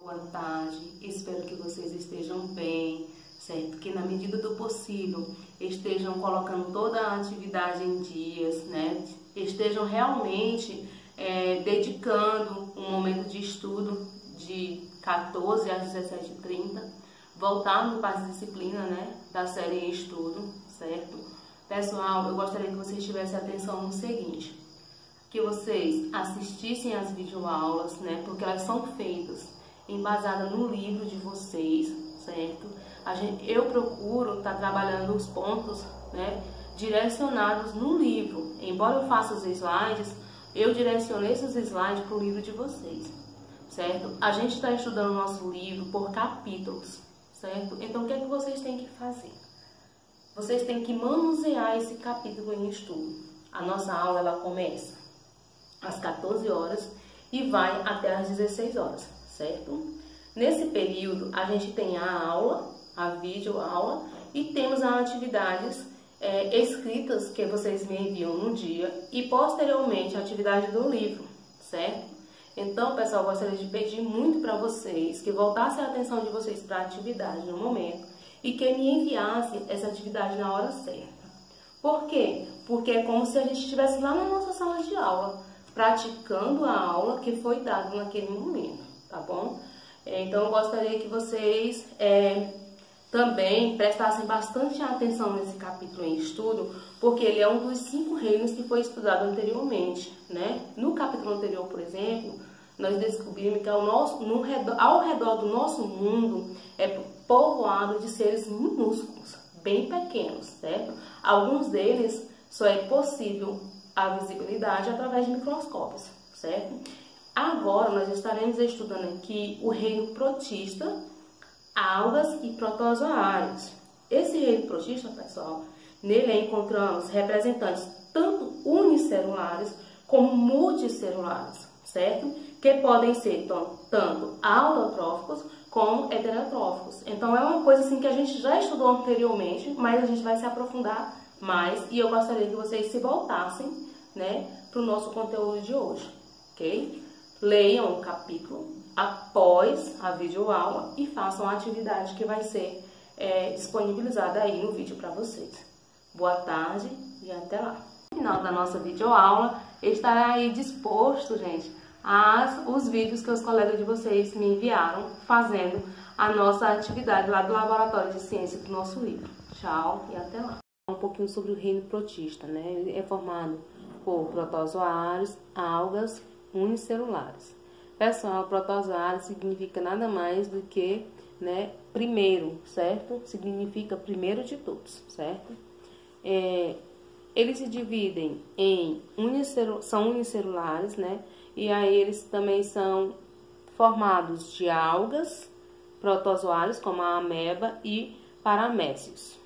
Boa tarde, espero que vocês estejam bem, certo? Que na medida do possível estejam colocando toda a atividade em dias, né? Estejam realmente dedicando um momento de estudo de 14 às 17h30, voltando para as disciplinas, né, da série Estudo, certo? Pessoal, eu gostaria que vocês tivessem atenção no seguinte, que vocês assistissem às videoaulas, né, porque elas são feitas embasadas no livro de vocês, certo? Eu procuro estar trabalhando os pontos, né, direcionados no livro. Embora eu faça os slides, eu direciono esses slides para o livro de vocês, certo? A gente está estudando o nosso livro por capítulos, certo? Então, o que é que vocês têm que fazer? Vocês têm que manusear esse capítulo em estudo. A nossa aula, ela começa às 14 horas e vai até às 16 horas, certo? Nesse período, a gente tem a aula, a videoaula, e temos as atividades escritas que vocês me enviam no dia e, posteriormente, a atividade do livro, certo? Então, pessoal, eu gostaria de pedir muito para vocês que voltassem a atenção de vocês para a atividade no momento e que me enviassem essa atividade na hora certa. Por quê? Porque é como se a gente estivesse lá na nossa sala de aula, praticando a aula que foi dada naquele momento, tá bom? Então, eu gostaria que vocês também prestassem bastante atenção nesse capítulo em estudo, porque ele é um dos 5 reinos que foi estudado anteriormente, né? No capítulo anterior, por exemplo, nós descobrimos que ao redor do nosso mundo é povoado de seres minúsculos, bem pequenos, certo? Alguns deles só é possível a visibilidade através de microscópios, certo? Agora nós estaremos estudando aqui o reino protista, algas e protozoários. Esse reino protista, pessoal, nele encontramos representantes tanto unicelulares como multicelulares, certo? Que podem ser tanto autotróficos como heterotróficos. Então é uma coisa assim que a gente já estudou anteriormente, mas a gente vai se aprofundar mais e eu gostaria que vocês se voltassem, né, para o nosso conteúdo de hoje, ok? Leiam o capítulo após a videoaula e façam a atividade que vai ser disponibilizada aí no vídeo para vocês. Boa tarde e até lá. No final da nossa videoaula estará aí disposto, gente, os vídeos que os colegas de vocês me enviaram fazendo a nossa atividade lá do Laboratório de Ciência do nosso livro. Tchau e até lá. Um pouquinho sobre o reino protista, né? Ele é formado por protozoários, algas, unicelulares. Pessoal, protozoário significa nada mais do que, né, primeiro, certo? Significa primeiro de todos, certo? Eles se dividem em são unicelulares, né? E aí eles também são formados de algas, protozoários como a ameba e paramécios.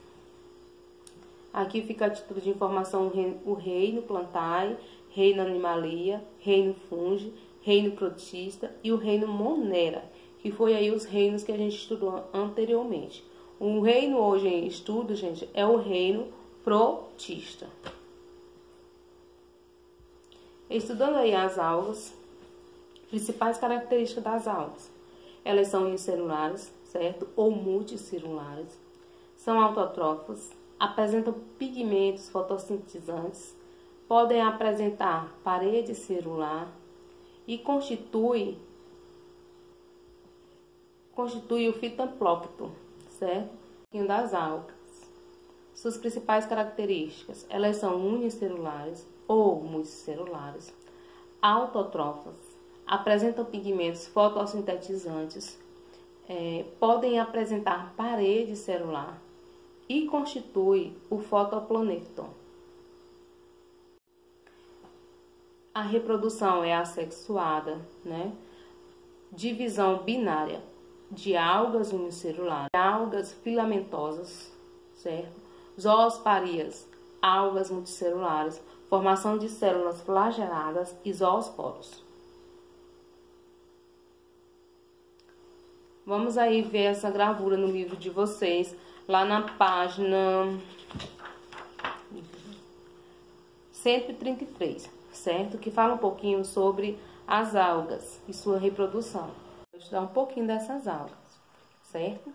Aqui fica a título de informação o reino plantae, reino animalia, reino fungi, reino protista e o reino monera, que foi aí os reinos que a gente estudou anteriormente. O reino hoje em estudo, gente, é o reino protista. Estudando aí as algas, principais características das algas. Elas são unicelulares, certo? Ou multicelulares. São autotróficas, apresentam pigmentos fotossintetizantes, podem apresentar parede celular e constitui o fitoplâncton, certo? Das algas. Suas principais características, elas são unicelulares ou multicelulares, autotrófas, apresentam pigmentos fotossintetizantes, podem apresentar parede celular e constitui o fotoplâncton. A reprodução é assexuada, né? Divisão binária de algas unicelulares, algas filamentosas, certo? Zoosparijas, algas multicelulares, formação de células flageladas e zoosporos. Vamos aí ver essa gravura no livro de vocês, lá na página 133, certo? Que fala um pouquinho sobre as algas e sua reprodução. mostrar um pouquinho dessas algas, certo?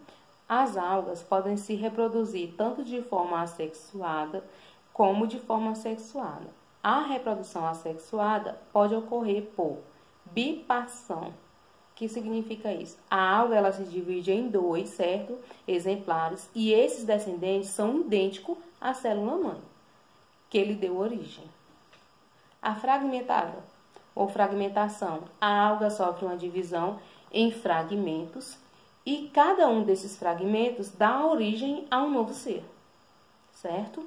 As algas podem se reproduzir tanto de forma assexuada como de forma sexuada. A reprodução assexuada pode ocorrer por bipartição. O que significa isso? A alga ela se divide em dois, certo? Exemplares, e esses descendentes são idênticos à célula-mãe, que lhe deu origem. A fragmentada ou fragmentação. A alga sofre uma divisão em fragmentos e cada um desses fragmentos dá origem a um novo ser, certo?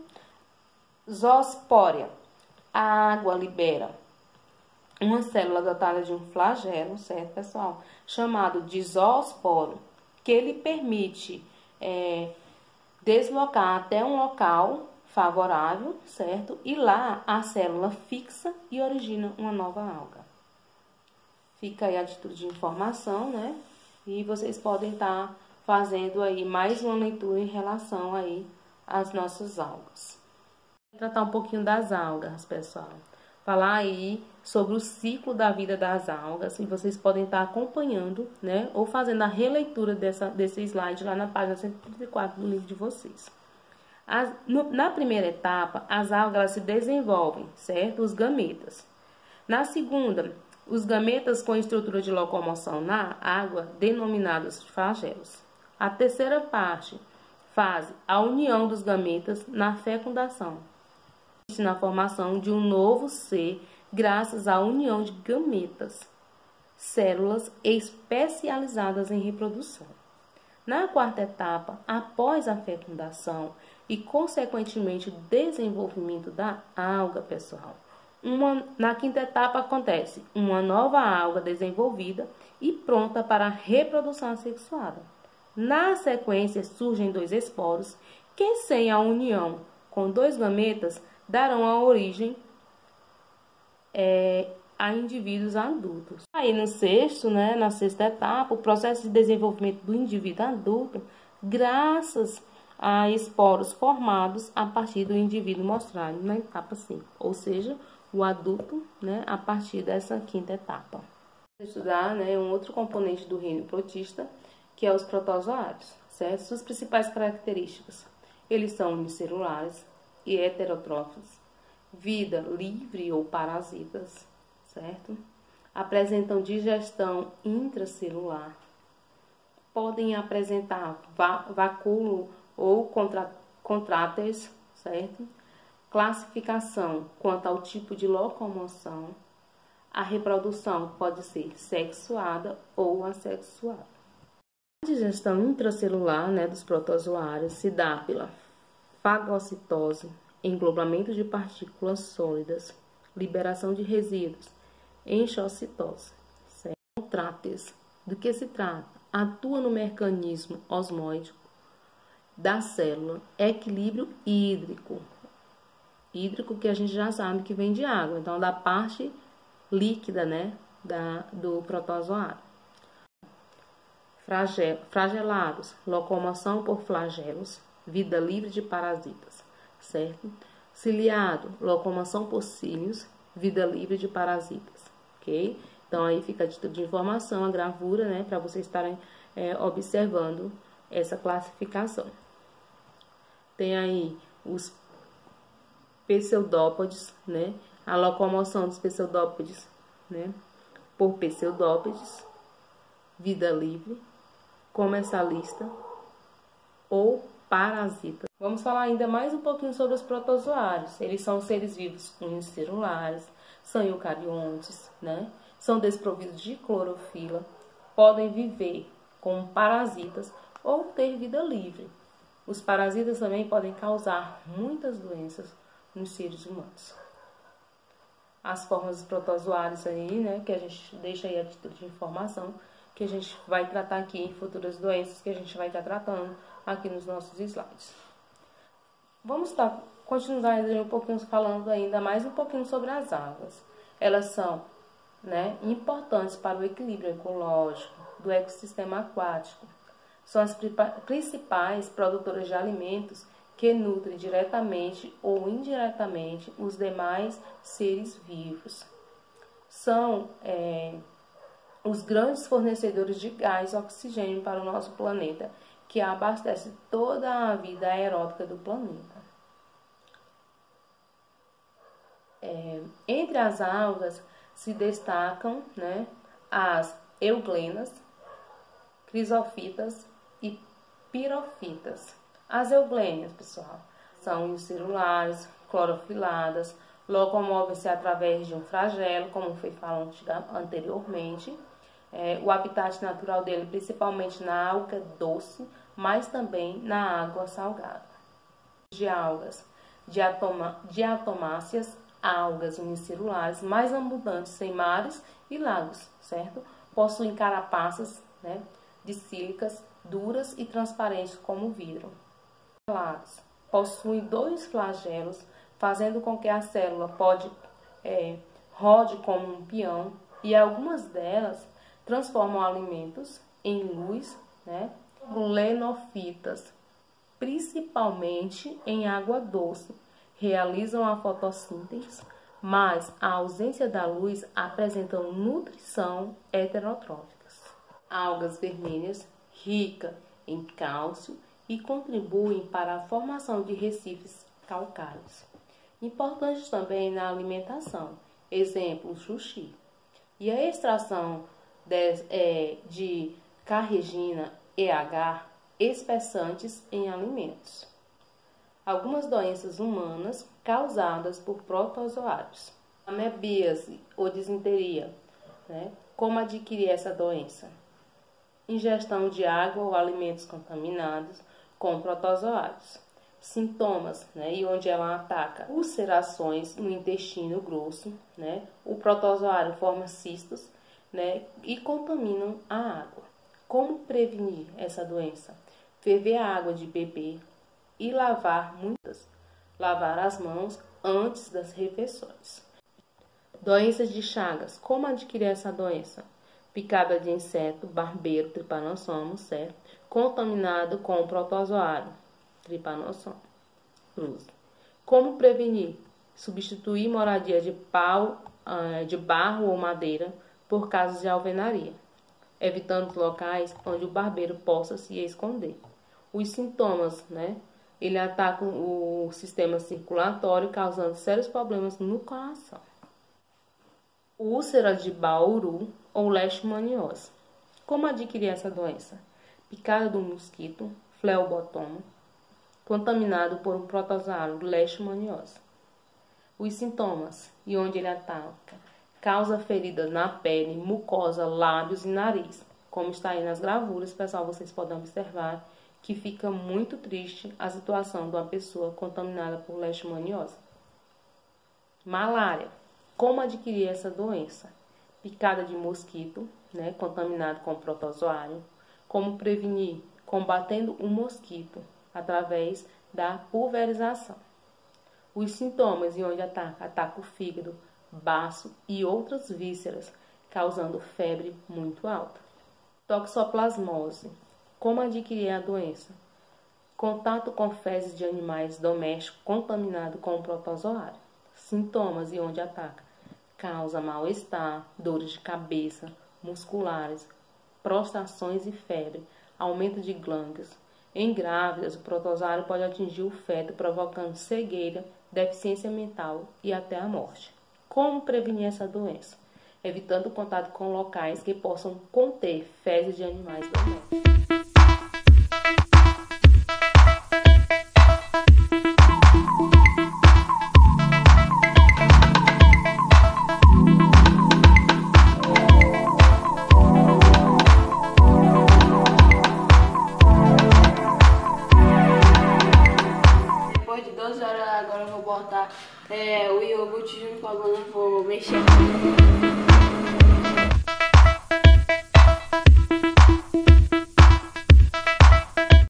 Zoospória. A água libera uma célula dotada de um flagelo, certo, pessoal? Chamado de zoosporo, que ele permite deslocar até um local favorável, certo? E lá a célula fixa e origina uma nova alga. Fica aí a título de informação, né? E vocês podem estar fazendo aí mais uma leitura em relação aí às nossas algas. Vou tratar um pouquinho das algas, pessoal. Falar aí sobre o ciclo da vida das algas, e vocês podem estar acompanhando, né? Ou fazendo a releitura desse slide lá na página 134 do livro de vocês. Na primeira etapa, as algas se desenvolvem, certo? Os gametas. Na segunda, os gametas com estrutura de locomoção na água, denominados flagelos. A terceira fase, a união dos gametas na fecundação. Na formação de um novo ser, graças à união de gametas, células especializadas em reprodução. Na quarta etapa, após a fecundação e, consequentemente, o desenvolvimento da alga, pessoal, na quinta etapa acontece uma nova alga desenvolvida e pronta para a reprodução assexuada. Na sequência, surgem dois esporos que, sem a união com dois gametas, darão a origem a indivíduos adultos. Aí no sexto, né, na sexta etapa, o processo de desenvolvimento do indivíduo adulto, graças a esporos formados a partir do indivíduo mostrado na etapa 5, ou seja, o adulto, né, a partir dessa quinta etapa. Vamos estudar, né, um outro componente do reino protista, que é os protozoários, certo? Suas principais características: eles são unicelulares e heterótrofos, vida livre ou parasitas, certo? Apresentam digestão intracelular, podem apresentar vacúolo ou contráteis, certo? Classificação quanto ao tipo de locomoção. A reprodução pode ser sexuada ou assexuada. A digestão intracelular, né, dos protozoários se dá pela fagocitose, englobamento de partículas sólidas, liberação de resíduos, enxocitose. Contráteis. Do que se trata? Atua no mecanismo osmótico da célula, equilíbrio hídrico. Hídrico que a gente já sabe que vem de água, então da parte líquida, né, do protozoário. Flagelados, locomoção por flagelos, vida livre de parasitas, certo? Ciliado, locomoção por cílios, vida livre de parasitas, ok? Então, aí fica a título de informação, a gravura, né, para vocês estarem observando essa classificação. Tem aí os pseudópodes, né, a locomoção dos pseudópodes, né, por pseudópodes, vida livre, comensalista ou parasita. Vamos falar ainda mais um pouquinho sobre os protozoários. Eles são seres vivos unicelulares, são eucariontes, né? São desprovidos de clorofila, podem viver como parasitas ou ter vida livre. Os parasitas também podem causar muitas doenças nos seres humanos. As formas dos protozoários aí, né, que a gente deixa aí a título de informação, que a gente vai tratar aqui em futuras doenças que a gente vai estar tratando aqui nos nossos slides. Vamos continuar um pouquinho falando ainda mais um pouquinho sobre as algas. Elas são, né, importantes para o equilíbrio ecológico do ecossistema aquático. São as principais produtoras de alimentos que nutrem diretamente ou indiretamente os demais seres vivos. São os grandes fornecedores de gás e oxigênio para o nosso planeta, que abastece toda a vida aeróbica do planeta. Entre as algas se destacam, né, as euglenas, crisofitas e pirofitas. As euglenas, pessoal, são unicelulares, clorofiladas, locomovem-se através de um flagelo, como foi falado anteriormente. O habitat natural dele, principalmente na água doce, mas também na água salgada. De algas diatomáceas, algas unicelulares mais abundantes em mares e lagos, certo? Possuem carapaças, né, disílicas, duras e transparentes como vidro. Possuem 2 flagelos, fazendo com que a célula rode como um peão, e algumas delas transformam alimentos em luz, né? Lenofitas, principalmente em água doce, realizam a fotossíntese, mas a ausência da luz apresentam nutrição heterotróficas. Algas vermelhas, ricas em cálcio e contribuem para a formação de recifes calcários. Importantes também na alimentação, exemplo, o sushi. E a extração de carregina EH, espessantes em alimentos. Algumas doenças humanas causadas por protozoários. Amebíase ou disenteria, né? Como adquirir essa doença? Ingestão de água ou alimentos contaminados com protozoários. Sintomas, né? E onde ela ataca? Ulcerações no intestino grosso, né? O protozoário forma cistos, né? E contaminam a água. Como prevenir essa doença? Ferver a água de beber e lavar as mãos antes das refeições. Doenças de Chagas. Como adquirir essa doença? Picada de inseto, barbeiro, Trypanosoma, certo? Contaminado com o protozoário, Trypanosoma cruzi. Como prevenir? Substituir moradia de barro ou madeira por casos de alvenaria, evitando os locais onde o barbeiro possa se esconder. Os sintomas, né? Ele ataca o sistema circulatório, causando sérios problemas no coração. Úlcera de Bauru ou leishmaniose. Como adquirir essa doença? Picada do mosquito, Phlebotomo, contaminado por um protozoário, leishmaniose. Os sintomas e onde ele ataca: causa feridas na pele, mucosa, lábios e nariz. Como está aí nas gravuras, pessoal, vocês podem observar que fica muito triste a situação de uma pessoa contaminada por leishmaniose. Malária. Como adquirir essa doença? Picada de mosquito, né, contaminado com protozoário. Como prevenir? Combatendo o mosquito através da pulverização. Os sintomas e onde ataca? Ataca o fígado, baço e outras vísceras, causando febre muito alta. Toxoplasmose. Como adquirir a doença? Contato com fezes de animais domésticos contaminados com o protozoário. Sintomas e onde ataca? Causa mal-estar, dores de cabeça, musculares, prostrações e febre, aumento de glândulas. Em grávidas, o protozoário pode atingir o feto, provocando cegueira, deficiência mental e até a morte. Como prevenir essa doença? Evitando o contato com locais que possam conter fezes de animais domésticos. Depois de 12 horas agora eu vou botar o iogurte junto com a banana, vou mexer.